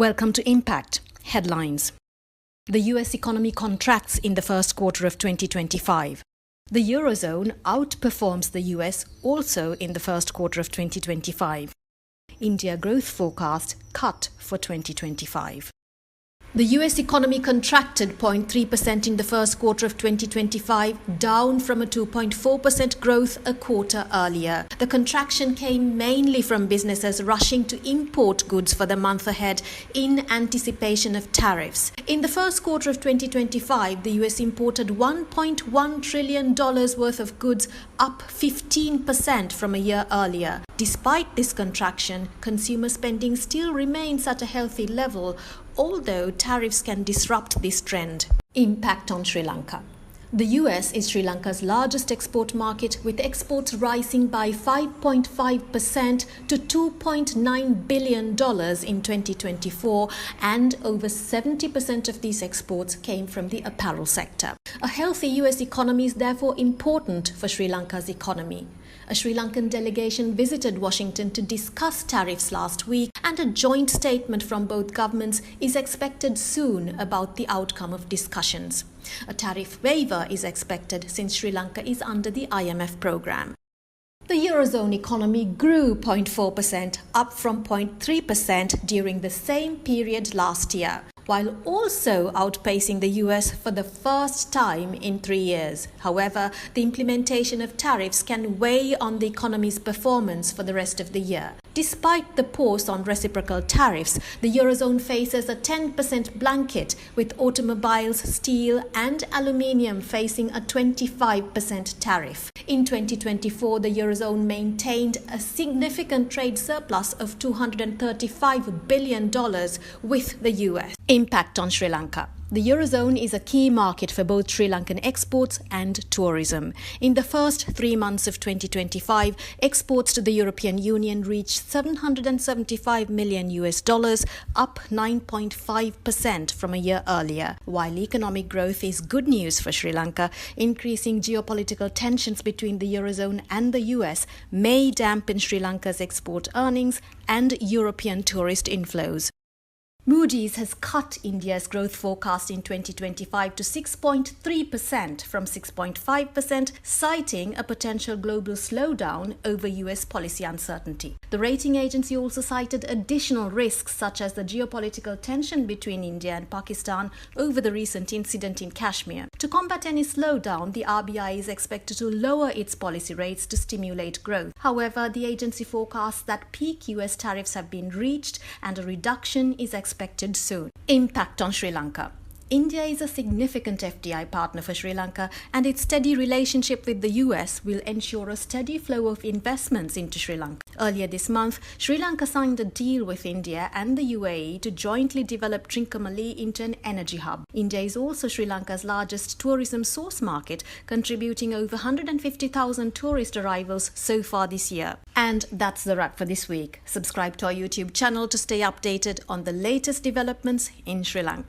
Welcome to Impact. Headlines. The US economy contracts in the first quarter of 2025. The Eurozone outperforms the US also in the first quarter of 2025. India growth forecast cut for 2025. The US economy contracted 0.3% in the first quarter of 2025, down from a 2.4% growth a quarter earlier. The contraction came mainly from businesses rushing to import goods for the month ahead in anticipation of tariffs. In the first quarter of 2025, the US imported $1.1 trillion worth of goods, up 15% from a year earlier. Despite this contraction, consumer spending still remains at a healthy level, although tariffs can disrupt this trend. Impact on Sri Lanka. The US is Sri Lanka's largest export market, with exports rising by 5.5% to $2.9 billion in 2024, and over 70% of these exports came from the apparel sector. A healthy US economy is therefore important for Sri Lanka's economy. A Sri Lankan delegation visited Washington to discuss tariffs last week, and a joint statement from both governments is expected soon about the outcome of discussions. A tariff waiver is expected since Sri Lanka is under the IMF program. The Eurozone economy grew 0.4%, up from 0.3% during the same period last year, while also outpacing the US for the first time in 3 years. However, the implementation of tariffs can weigh on the economy's performance for the rest of the year. Despite the pause on reciprocal tariffs, the Eurozone faces a 10% blanket, with automobiles, steel and aluminium facing a 25% tariff. In 2024, the Eurozone maintained a significant trade surplus of $235 billion with the US. Impact on Sri Lanka. The Eurozone is a key market for both Sri Lankan exports and tourism. In the first 3 months of 2025, exports to the European Union reached $775 million, up 9.5% from a year earlier. While economic growth is good news for Sri Lanka, increasing geopolitical tensions between the Eurozone and the US may dampen Sri Lanka's export earnings and European tourist inflows. Moody's has cut India's growth forecast in 2025 to 6.3% from 6.5%, citing a potential global slowdown over US policy uncertainty. The rating agency also cited additional risks, such as the geopolitical tension between India and Pakistan over the recent incident in Kashmir. To combat any slowdown, the RBI is expected to lower its policy rates to stimulate growth. However, the agency forecasts that peak US tariffs have been reached and a reduction is expected soon. Impact on Sri Lanka. India is a significant FDI partner for Sri Lanka, and its steady relationship with the US will ensure a steady flow of investments into Sri Lanka. Earlier this month, Sri Lanka signed a deal with India and the UAE to jointly develop Trincomalee into an energy hub. India is also Sri Lanka's largest tourism source market, contributing over 150,000 tourist arrivals so far this year. And that's the wrap for this week. Subscribe to our YouTube channel to stay updated on the latest developments in Sri Lanka.